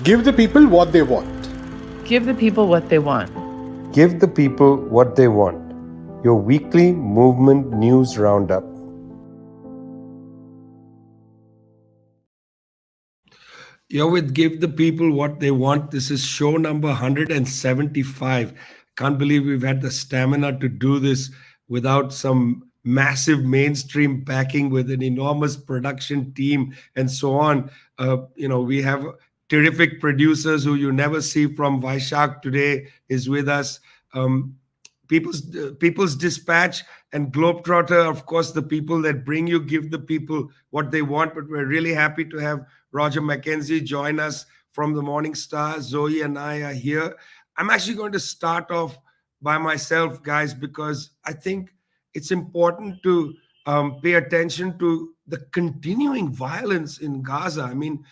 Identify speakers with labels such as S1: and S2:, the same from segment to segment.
S1: Give the people what they want.
S2: Give the people what they want.
S3: Give the people what they want. Your weekly movement news roundup.
S4: You're with Give the People What They Want. This is show number 175. Can't believe we've had the stamina to do this without some massive mainstream backing with an enormous production team and so on. We have terrific producers who you never see from. Vijay today is with us. People's Dispatch and Globetrotter, of course, the people that bring you Give the People What They Want. But we're really happy to have Roger Mckenzie join us from the Morning Star. Zoe and I are here. I'm actually going to start off by myself, guys, because I think it's important to pay attention to the continuing violence in Gaza. I mean,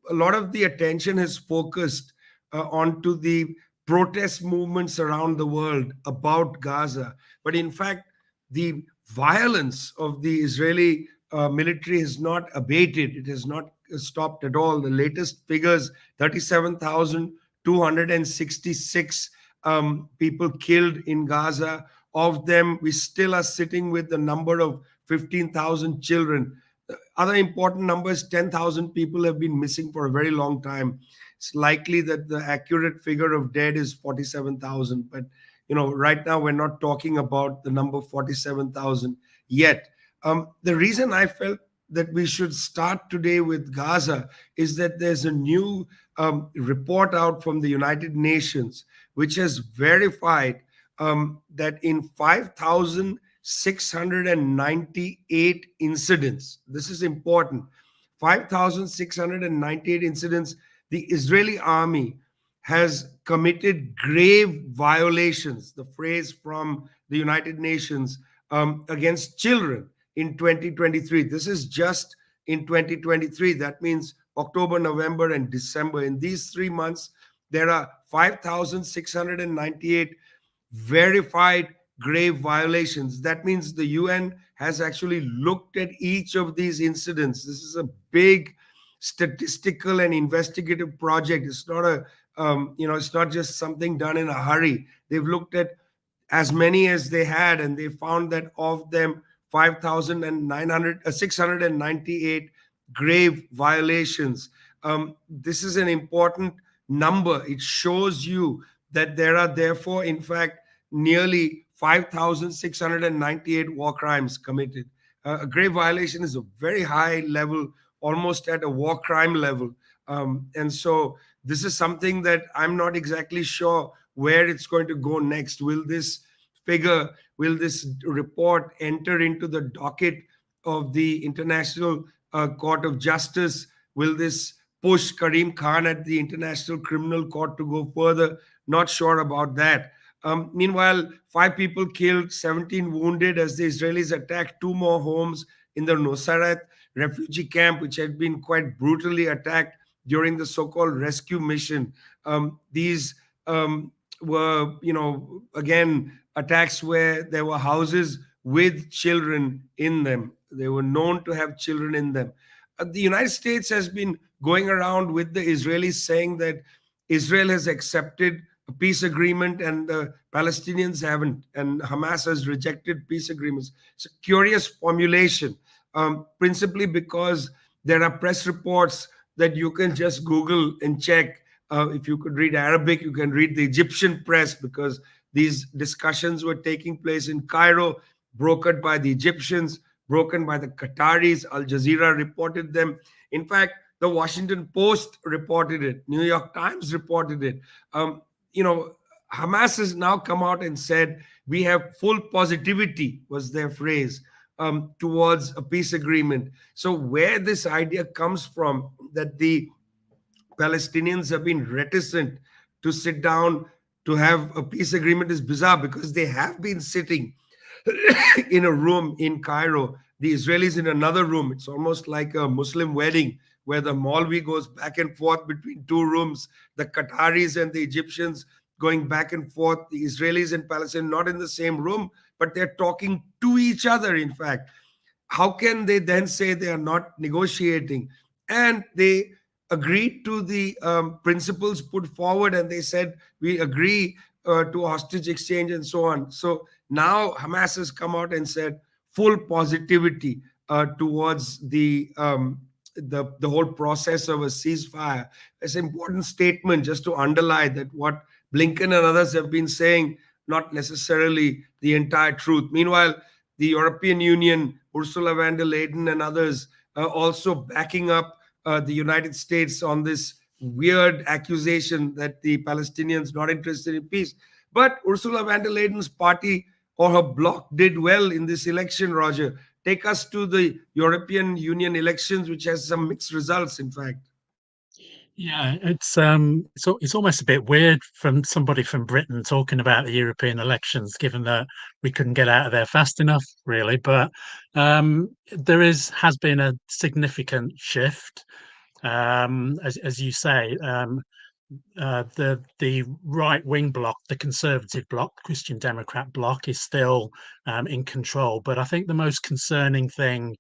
S4: a lot of the attention has focused onto the protest movements around the world about Gaza. But in fact, the violence of the Israeli military has not abated. It has not stopped at all. The latest figures, 37,266 people killed in Gaza. Of them, we still are sitting with the number of 15,000 children. Other important numbers, 10,000 people have been missing for a very long time. It's likely that the accurate figure of dead is 47,000. But, right now we're not talking about the number 47,000 yet. The reason I felt that we should start today with Gaza is that there's a new report out from the United Nations, which has verified that in 5,698 incidents, this is important, 5,698 incidents, the Israeli army has committed grave violations, the phrase from the United Nations, against children in 2023. This is just in 2023. That means October, November, and December. In these 3 months, there are 5,698 verified grave violations. That means the UN has actually looked at each of these incidents. This is a big statistical and investigative project. It's not it's not just something done in a hurry. They've looked at as many as they had, and they found that of them, 698 grave violations. This is an important number. It shows you that there are therefore, in fact, nearly 5,698 war crimes committed. A grave violation is a very high level, almost at a war crime level. And so this is something that I'm not exactly sure where it's going to go next. Will this report enter into the docket of the International Court of Justice? Will this push Karim Khan at the International Criminal Court to go further? Not sure about that. Meanwhile, 5 people killed, 17 wounded as the Israelis attacked 2 more homes in the Nusayrat refugee camp, which had been quite brutally attacked during the so-called rescue mission. These were, again, attacks where there were houses with children in them. They were known to have children in them. The United States has been going around with the Israelis saying that Israel has accepted a peace agreement and the Palestinians haven't, and Hamas has rejected peace agreements. It's a curious formulation, principally because there are press reports that you can just Google and check. If you could read Arabic, you can read the Egyptian press, because these discussions were taking place in Cairo, brokered by the Egyptians, broken by the Qataris. Al Jazeera reported them. In fact, the Washington Post reported it. New York Times reported it. Hamas has now come out and said, we have full positivity, was their phrase, towards a peace agreement. So where this idea comes from, that the Palestinians have been reticent to sit down to have a peace agreement, is bizarre, because they have been sitting in a room in Cairo, the Israelis in another room. It's almost like a Muslim wedding where the Maulvi goes back and forth between 2 rooms, the Qataris and the Egyptians going back and forth, the Israelis and Palestinians not in the same room, but they're talking to each other, in fact. How can they then say they are not negotiating? And they agreed to the principles put forward, and they said we agree to hostage exchange and so on. So now Hamas has come out and said full positivity towards the whole process of a ceasefire. It's an important statement just to underline that what Blinken and others have been saying, not necessarily the entire truth. Meanwhile, the European Union, Ursula von der Leyen and others also backing up the United States on this weird accusation that the Palestinians not interested in peace. But Ursula von der Leyen's party or her bloc did well in this election, Roger. Take us to the European Union elections, which has some mixed results, in fact.
S5: Yeah, it's almost a bit weird from somebody from Britain talking about the European elections, given that we couldn't get out of there fast enough, really. But there has been a significant shift, as you say. The right wing bloc, the Conservative bloc, Christian Democrat bloc, is still in control. But I think the most concerning thing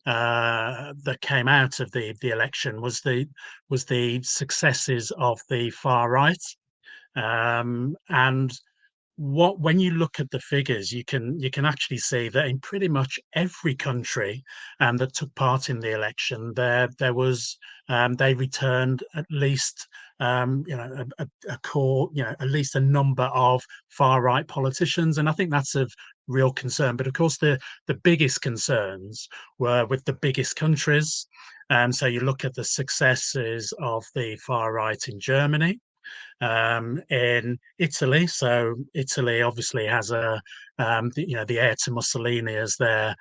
S5: that came out of the election was the successes of the far right, and when you look at the figures, you can actually see that in pretty much every country that took part in the election, there was they returned at least a core, at least a number of far right politicians, and I think that's of real concern. But of course, the biggest concerns were with the biggest countries. So you look at the successes of the far right in Germany, in Italy. So Italy obviously has the heir to Mussolini as their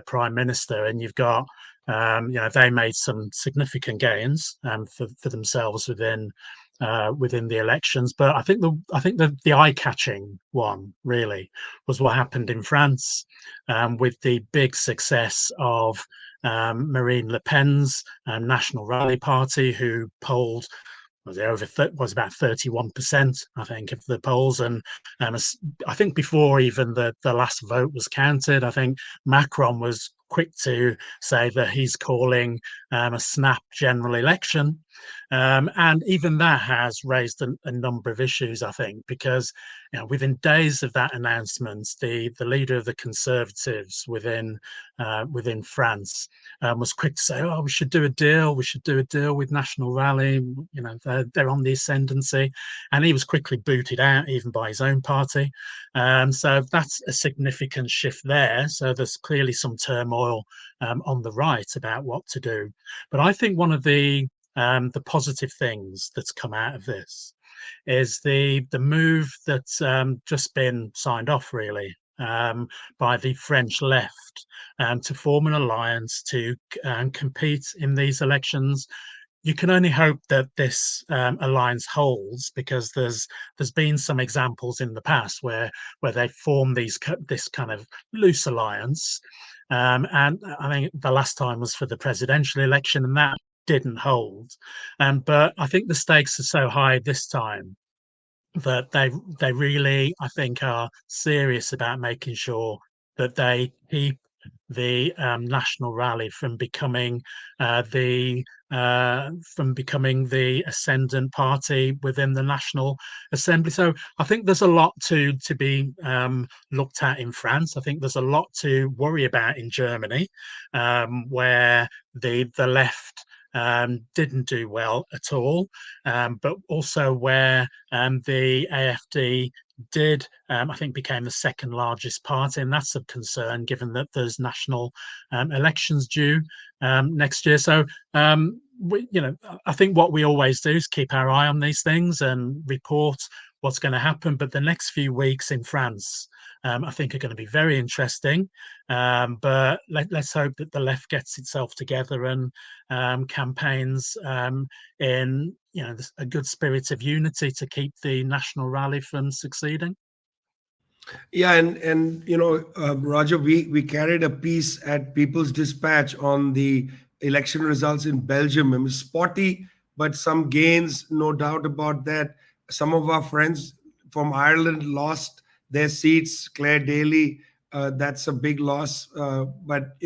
S5: prime minister, and you've got they made some significant gains for themselves within the elections. But I think the eye-catching one really was what happened in France, with the big success of Marine Le Pen's National Rally Party, who polled was about 31%, I think, of the polls, and I think before even the last vote was counted, I think Macron was quick to say that he's calling a snap general election, and even that has raised a number of issues, I think, because within days of that announcement, the leader of the Conservatives within France was quick to say, "Oh, we should do a deal. We should do a deal with National Rally. They're on the ascendancy," and he was quickly booted out, even by his own party. So that's a significant shift there. So there's clearly some turmoil on the right about what to do. But I think one of the positive things that's come out of this is the move that's just been signed off, really, by the French left, to form an alliance to compete in these elections. You can only hope that this alliance holds, because there's been some examples in the past where they formed this kind of loose alliance, and I think the last time was for the presidential election, and that didn't hold. But I think the stakes are so high this time that they really, I think, are serious about making sure that they keep the National Rally from becoming the ascendant party within the National Assembly. So I think there's a lot to be looked at in France. I think there's a lot to worry about in Germany, where the left didn't do well at all, but also where the AfD did, I think, became the second largest party, and that's of concern given that there's national elections due next year. So I think what we always do is keep our eye on these things and report what's going to happen. But the next few weeks in France, I think, are going to be very interesting. But let's hope that the left gets itself together and campaigns in a good spirit of unity to keep the National Rally from succeeding.
S4: Yeah, and Roger, we carried a piece at People's Dispatch on the election results in Belgium. It was spotty, but some gains, no doubt about that. Some of our friends from Ireland lost their seats. Claire Daly, that's a big loss. But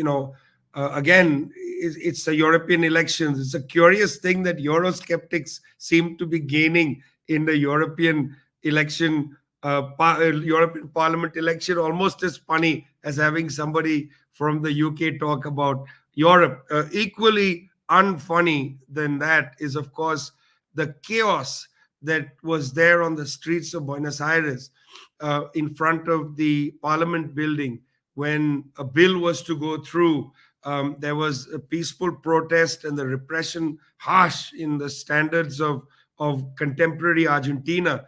S4: again, it's the European elections. It's a curious thing that Eurosceptics seem to be gaining in the European election, European Parliament election, almost as funny as having somebody from the UK talk about Europe. Equally unfunny than that is, of course, the chaos that was there on the streets of Buenos Aires in front of the Parliament building when a bill was to go through. There was a peaceful protest, and the repression harsh in the standards of contemporary Argentina,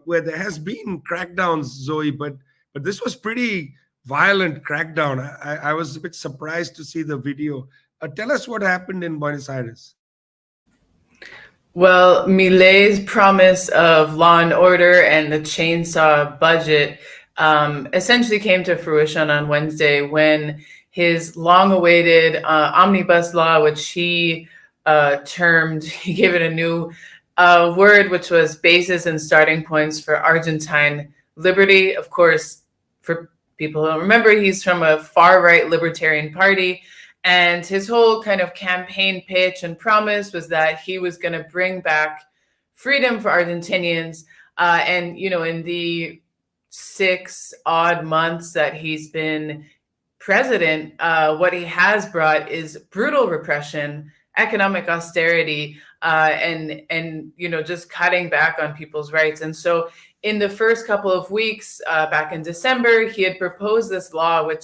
S4: where there has been crackdowns, Zoe, but this was pretty violent crackdown. I was a bit surprised to see the video. Tell us what happened in Buenos Aires.
S2: Well, Milei's promise of law and order and the chainsaw budget essentially came to fruition on Wednesday when his long-awaited omnibus law, which he gave it a new word, which was basis and starting points for Argentine liberty. Of course, for people who don't remember, he's from a far-right libertarian party. And his whole kind of campaign pitch and promise was that he was going to bring back freedom for Argentinians. And, you know, in the 6 odd months that he's been president, what he has brought is brutal repression, economic austerity, and you know, just cutting back on people's rights. And so in the first couple of weeks back in December, he had proposed this law, which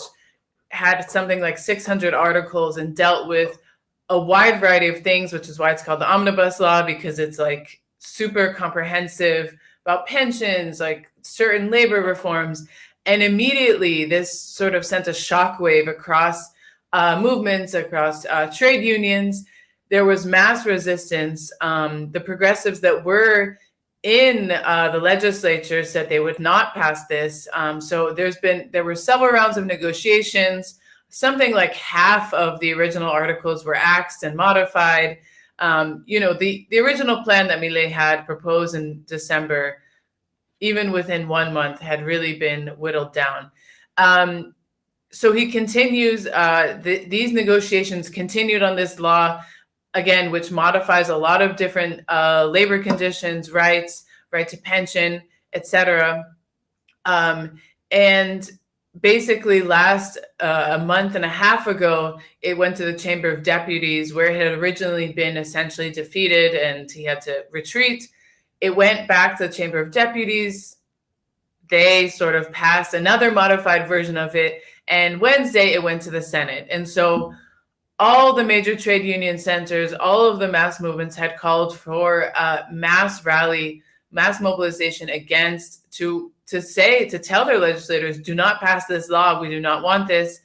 S2: had something like 600 articles and dealt with a wide variety of things, which is why it's called the omnibus law, because it's like super comprehensive about pensions, like certain labor reforms. And immediately this sort of sent a shockwave across movements, across trade unions. There was mass resistance. The progressives that were in the legislature said they would not pass this. So there were several rounds of negotiations. Something like half of the original articles were axed and modified. You know, the original plan that Milei had proposed in December, even within 1 month, had really been whittled down. So he continues, these negotiations continued on this law, again, which modifies a lot of different labor conditions, rights, right to pension, etc. And basically last a month and a half ago, it went to the Chamber of Deputies, where it had originally been essentially defeated and he had to retreat. It went back to the Chamber of Deputies. They sort of passed another modified version of it. And Wednesday, it went to the Senate. And so all the major trade union centers, all of the mass movements had called for mass rally, mass mobilization against, to tell their legislators, do not pass this law. We do not want this.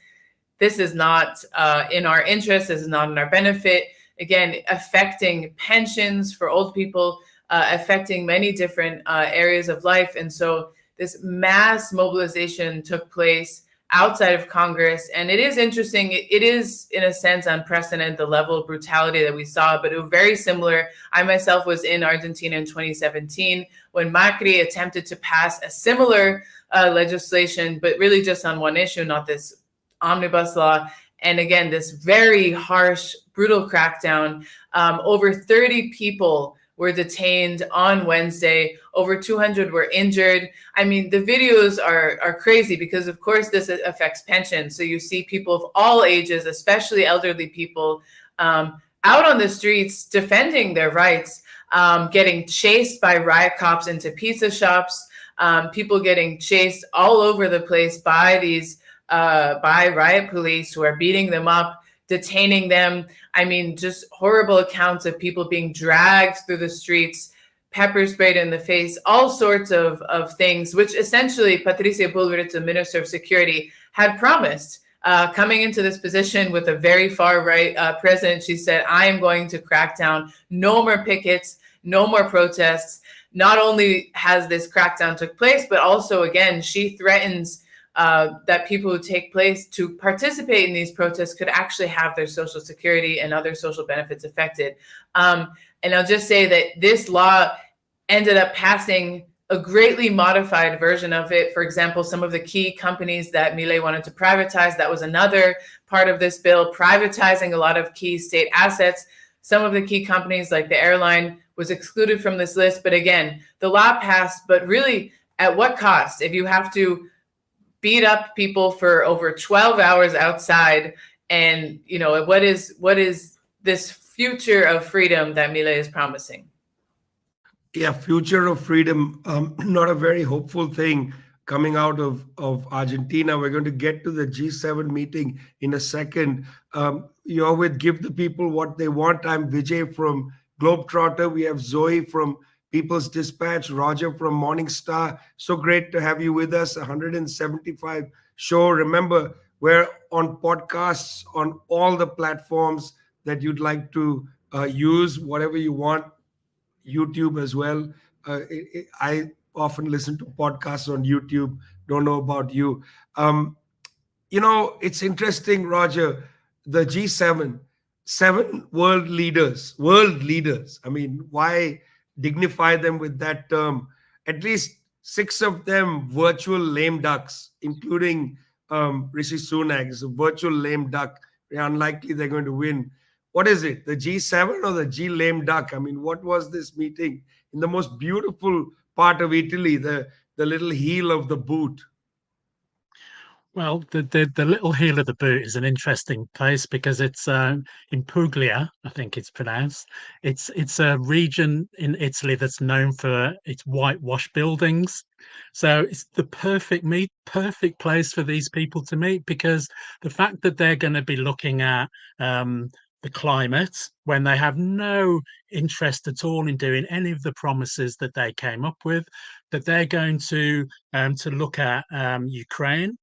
S2: This is not in our interest. This is not in our benefit. Again, affecting pensions for old people, affecting many different areas of life. And so this mass mobilization took place outside of Congress. And it is interesting. It is, in a sense, unprecedented, the level of brutality that we saw, but it was very similar. I myself was in Argentina in 2017 when Macri attempted to pass a similar legislation, but really just on one issue, not this omnibus law. And again, this very harsh, brutal crackdown. Over 30 people were detained on Wednesday. Over 200 were injured. I mean, the videos are crazy because, of course, this affects pensions. So you see people of all ages, especially elderly people, out on the streets defending their rights, getting chased by riot cops into pizza shops, people getting chased all over the place by these by riot police who are beating them up, detaining them. I mean, just horrible accounts of people being dragged through the streets, pepper sprayed in the face, all sorts of things, which essentially Patricia Bullrich, the Minister of Security, had promised. Coming into this position with a very far-right president, she said, I am going to crack down. No more pickets, no more protests. Not only has this crackdown took place, but also, again, she threatens that people who take place to participate in these protests could actually have their Social Security and other social benefits affected. And I'll just say that this law ended up passing a greatly modified version of it. For example, some of the key companies that Milei wanted to privatize, that was another part of this bill, privatizing a lot of key state assets. Some of the key companies, like the airline, was excluded from this list. But again, the law passed, but really at what cost? If you have to beat up people for over 12 hours outside, and what is this future of freedom that Milei is promising?
S4: Yeah, future of freedom, not a very hopeful thing coming out of Argentina. We're going to get to the G7 meeting in a second. You're with Give the People What They Want. I'm Vijay from Globetrotter. We have Zoe from People's Dispatch, Roger from Morning Star. So great to have you with us. 175 show. Remember, we're on podcasts on all the platforms that you'd like to use, whatever you want. YouTube as well. I often listen to podcasts on YouTube. Don't know about you. It's interesting, Roger. The G7, seven world leaders. I mean, why dignify them with that term? At least six of them virtual lame ducks, including Rishi Sunak, is a virtual lame duck. Unlikely they're going to win. What is it, the G7 or the G lame duck? I mean, what was this meeting in the most beautiful part of Italy, the little heel of the boot?
S5: Well, the little heel of the boot is an interesting place because it's in Puglia, I think it's pronounced. It's a region in Italy that's known for its whitewash buildings. So it's the perfect place for these people to meet, because the fact that they're going to be looking at the climate when they have no interest at all in doing any of the promises that they came up with, that they're going to look at Ukraine,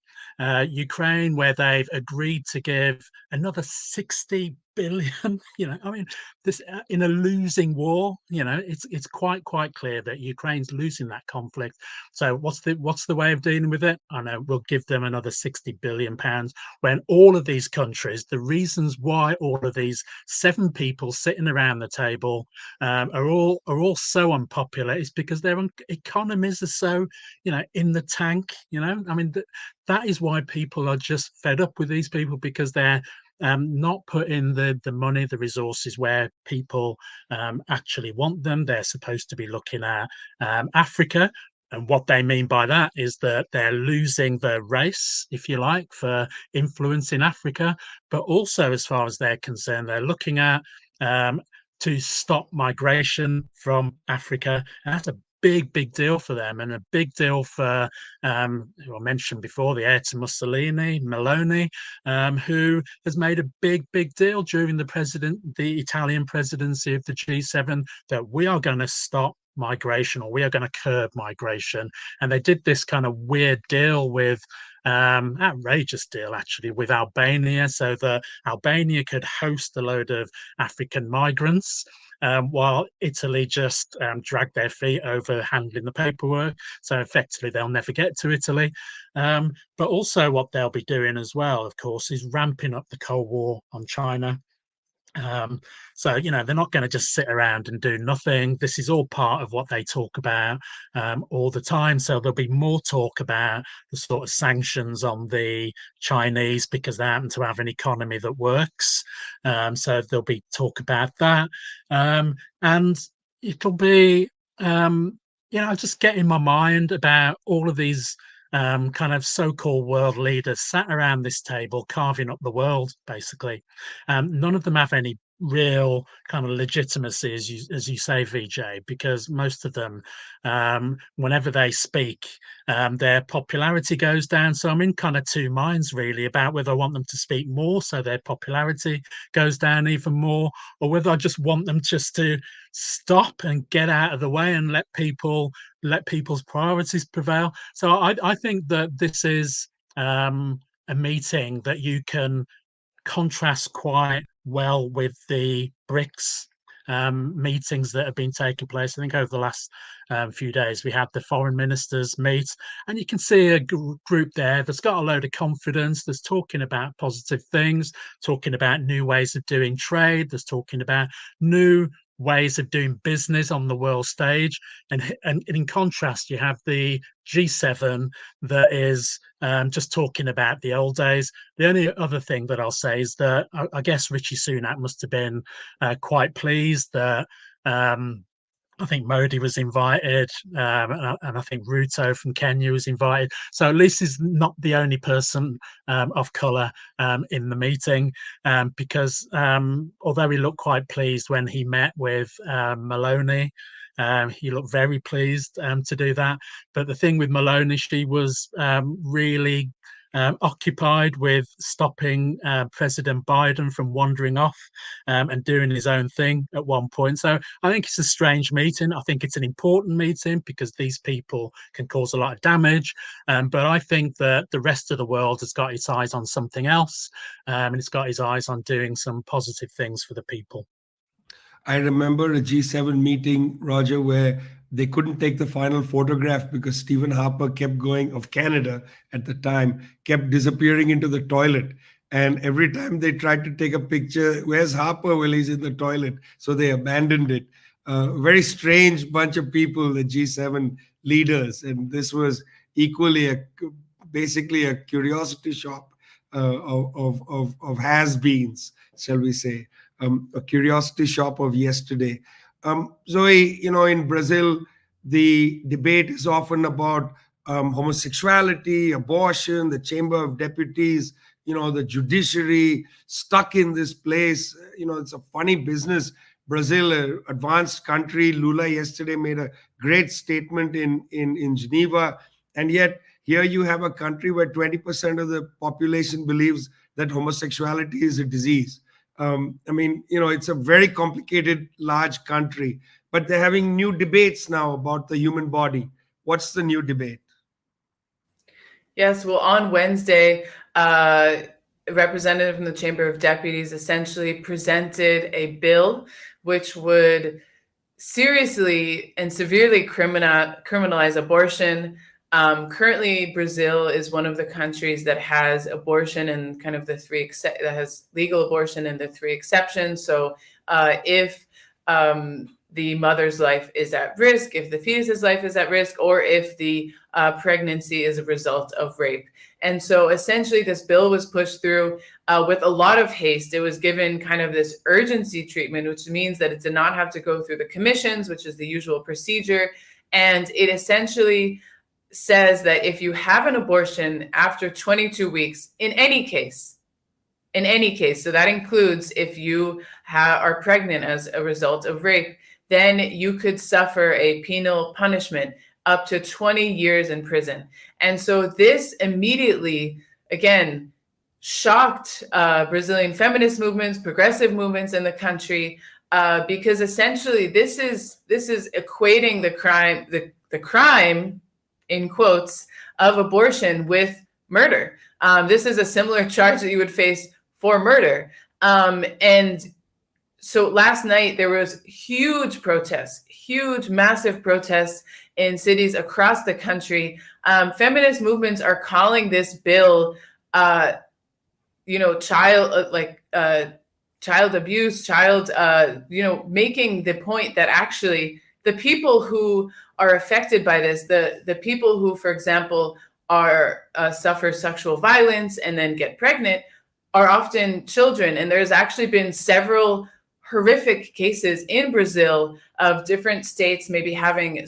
S5: where they've agreed to give another 60 billion. I mean, this in a losing war. It's quite clear that Ukraine's losing that conflict. So what's the way of dealing with it? I know, we'll give them another 60 billion pounds, when all of these countries, the reasons why all of these seven people sitting around the table are all so unpopular is because their economies are so in the tank. I mean, that is why people are just fed up with these people, because they're not putting the money, the resources where people actually want them. They're supposed to be looking at Africa. And what they mean by that is that they're losing the race, if you like, for influence in Africa. But also, as far as they're concerned, they're looking at to stop migration from Africa. And that's a big deal for them, and a big deal for who I mentioned before, the heir to Mussolini, Meloni, who has made a big deal during the Italian presidency of the G7, that we are going to stop migration, or we are going to curb migration. And they did this kind of weird deal with outrageous deal actually with Albania, so that Albania could host a load of African migrants, while Italy just dragged their feet over handling the paperwork. So effectively, they'll never get to Italy. But also what they'll be doing as well, of course, is ramping up the Cold War on China. So they're not going to just sit around and do nothing. This is all part of what they talk about all the time. So there'll be more talk about the sort of sanctions on the Chinese, because they happen to have an economy that works. So there'll be talk about that, and it'll be just get in my mind about all of these kind of so-called world leaders sat around this table carving up the world, basically. None of them have any real kind of legitimacy, as you say, Vijay, because most of them, whenever they speak, their popularity goes down. So I'm in kind of two minds really about whether I want them to speak more so their popularity goes down even more, or whether I just want them just to stop and get out of the way and let people's priorities prevail. So I think that this is a meeting that you can contrast quite well with the BRICS meetings that have been taking place. I think over the last few days, we had the foreign ministers meet, and you can see a group there that's got a load of confidence, that's talking about positive things, talking about new ways of doing trade, that's talking about new ways of doing business on the world stage. And in contrast, you have the G7 that is just talking about the old days. The only other thing that I'll say is that I guess Rishi Sunak must have been quite pleased that I think Modi was invited, and I think Ruto from Kenya was invited. So at least he's not the only person of colour in the meeting, because although he looked quite pleased when he met with Maloney, he looked very pleased to do that. But the thing with Maloney, she was really occupied with stopping President Biden from wandering off and doing his own thing at one point. So I think it's a strange meeting. I think it's an important meeting because these people can cause a lot of damage. But I think that the rest of the world has got its eyes on something else, and it's got its eyes on doing some positive things for the people.
S4: I remember a G7 meeting, Roger, where they couldn't take the final photograph because Stephen Harper kept going, of Canada at the time, kept disappearing into the toilet. And every time they tried to take a picture, where's Harper? Well, he's in the toilet. So they abandoned it. Very strange bunch of people, the G7 leaders. And this was equally basically a curiosity shop of has-beens, shall we say. A curiosity shop of yesterday. Zoe, in Brazil, the debate is often about homosexuality, abortion, the Chamber of Deputies, the judiciary stuck in this place. It's a funny business. Brazil, an advanced country. Lula yesterday made a great statement in Geneva. And yet here you have a country where 20% of the population believes that homosexuality is a disease. It's a very complicated, large country, but they're having new debates now about the human body. What's the new debate?
S2: Yes, well, on Wednesday, a representative from the Chamber of Deputies essentially presented a bill which would seriously and severely criminalize abortion. Currently, Brazil is one of the countries that has abortion and kind of that has legal abortion and the 3 exceptions. So if the mother's life is at risk, if the fetus's life is at risk, or if the pregnancy is a result of rape. And so essentially this bill was pushed through with a lot of haste. It was given kind of this urgency treatment, which means that it did not have to go through the commissions, which is the usual procedure. And it essentially says that if you have an abortion after 22 weeks, in any case, so that includes if you are pregnant as a result of rape, then you could suffer a penal punishment up to 20 years in prison. And so this immediately, again, shocked Brazilian feminist movements, progressive movements in the country, because essentially this is equating the crime in quotes of abortion with murder. This is a similar charge that you would face for murder. And so last night there was huge massive protests in cities across the country. Feminist movements are calling this bill, child abuse, making the point that actually the people who are affected by this, the people who, for example, are suffer sexual violence and then get pregnant, are often children. And there's actually been several horrific cases in Brazil of different states maybe having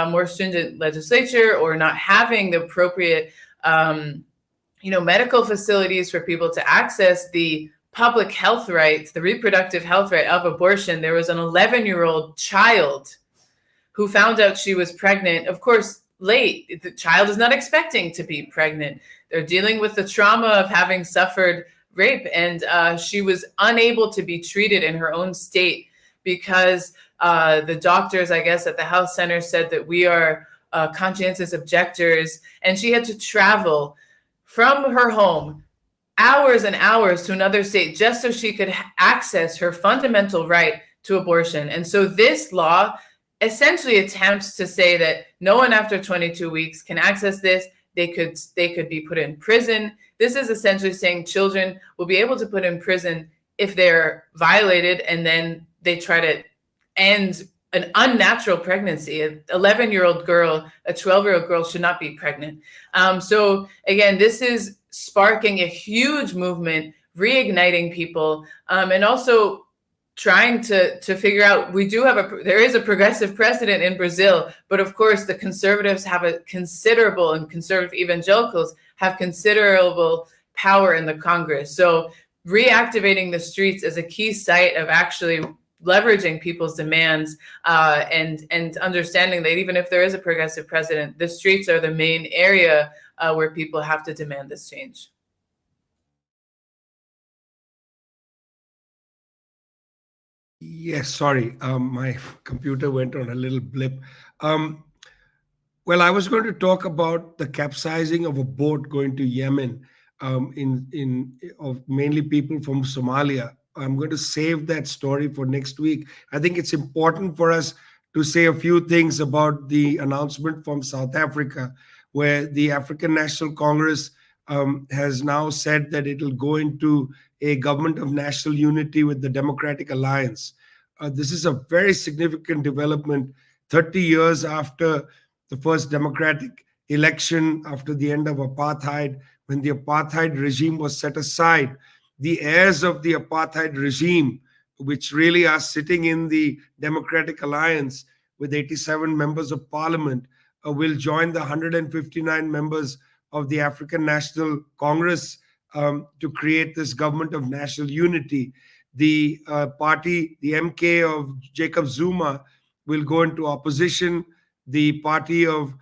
S2: more stringent legislature or not having the appropriate, medical facilities for people to access the public health rights, the reproductive health right of abortion. There was an 11-year-old child who found out she was pregnant, of course, late. The child is not expecting to be pregnant. They're dealing with the trauma of having suffered rape, and she was unable to be treated in her own state because the doctors, I guess, at the health center said that we are conscientious objectors, and she had to travel from her home hours and hours to another state just so she could access her fundamental right to abortion. And so this law essentially attempts to say that no one after 22 weeks can access this. They could be put in prison. This is essentially saying children will be able to put in prison if they're violated, and then they try to and an unnatural pregnancy. An 11-year-old girl, a 12-year-old girl should not be pregnant. So again, this is sparking a huge movement, reigniting people, and also trying to figure out, there is a progressive president in Brazil, but of course the conservatives have and conservative evangelicals have considerable power in the Congress. So reactivating the streets is a key site of actually leveraging people's demands, and understanding that even if there is a progressive president, the streets are the main area where people have to demand this change.
S4: Yes, sorry, my computer went on a little blip. Well, I was going to talk about the capsizing of a boat going to Yemen, of mainly people from Somalia. I'm going to save that story for next week. I think it's important for us to say a few things about the announcement from South Africa, where the African National Congress has now said that it will go into a government of national unity with the Democratic Alliance. This is a very significant development 30 years after the first democratic election, after the end of apartheid, when the apartheid regime was set aside. The heirs of the apartheid regime, which really are sitting in the Democratic Alliance with 87 members of parliament, will join the 159 members of the African National Congress to create this government of national unity. The party, the MK of Jacob Zuma, will go into opposition. The party of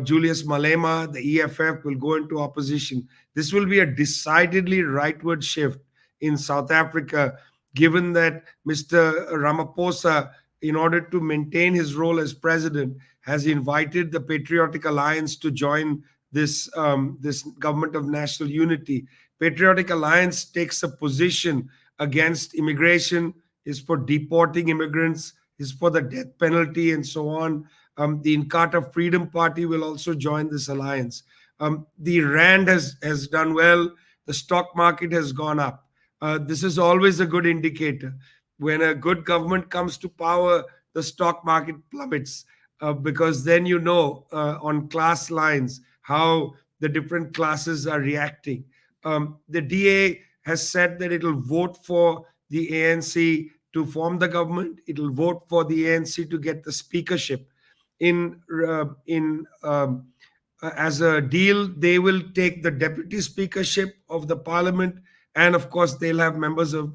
S4: Julius Malema, the EFF, will go into opposition. This will be a decidedly rightward shift in South Africa, given that Mr. Ramaphosa, in order to maintain his role as president, has invited the Patriotic Alliance to join this government of national unity. Patriotic Alliance takes a position against immigration, is for deporting immigrants, is for the death penalty, and so on. The Inkatha Freedom Party will also join this alliance. The Rand has done well. The stock market has gone up. This is always a good indicator. When a good government comes to power, the stock market plummets, because then you know on class lines how the different classes are reacting. The DA has said that it will vote for the ANC to form the government. It will vote for the ANC to get the speakership. As a deal, they will take the deputy speakership of the parliament, and of course they'll have members of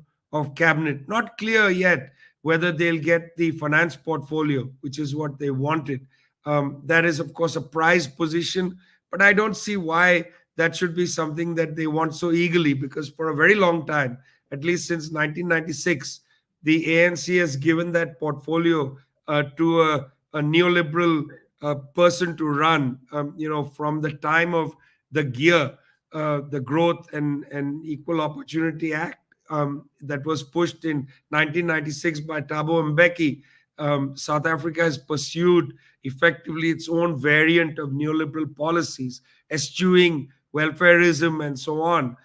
S4: cabinet. Not clear yet whether they'll get the finance portfolio, which is what they wanted. That is, of course, a prized position, but I don't see why that should be something that they want so eagerly, because for a very long time, at least since 1996, the ANC has given that portfolio to a neoliberal person to run. From the time of the GEAR, the Growth and Equal Opportunity Act, that was pushed in 1996 by Thabo Mbeki, South Africa has pursued effectively its own variant of neoliberal policies, eschewing welfarism and so on,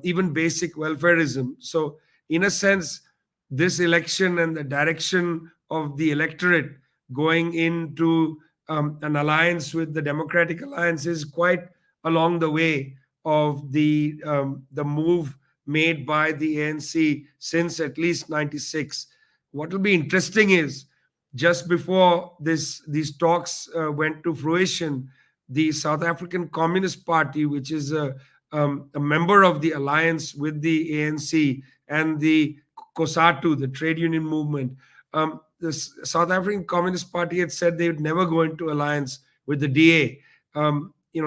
S4: even basic welfarism. So, in a sense, this election and the direction of the electorate going into an alliance with the Democratic Alliance is quite along the way of the move made by the ANC since at least 96. What will be interesting is, just before these talks went to fruition, the South African Communist Party, which is a member of the alliance with the ANC and the COSATU, the trade union movement, the South African Communist Party had said they would never go into alliance with the DA.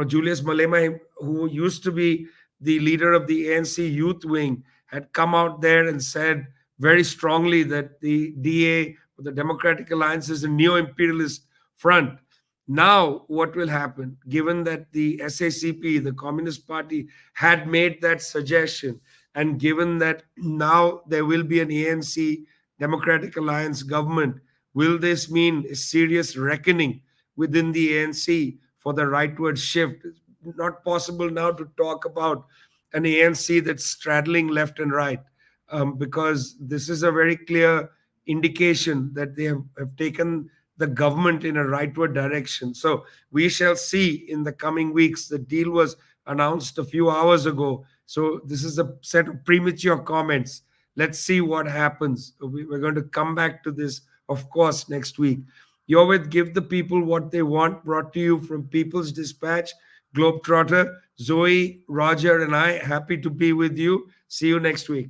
S4: Julius Malema, who used to be the leader of the ANC youth wing, had come out there and said very strongly that the DA, the Democratic Alliance, is a neo-imperialist front. Now, what will happen, given that the SACP, the Communist Party, had made that suggestion, and given that now there will be an ANC Democratic Alliance government, will this mean a serious reckoning within the ANC for the rightward shift? It's not possible now to talk about an ANC that's straddling left and right, because this is a very clear indication that they have taken the government in a rightward direction. So we shall see in the coming weeks. The deal was announced a few hours ago. So this is a set of premature comments. Let's see what happens. We're going to come back to this, of course, next week. You're with Give the People What They Want, brought to you from People's Dispatch, Globetrotter, Zoe, Roger, and I. Happy to be with you. See you next week.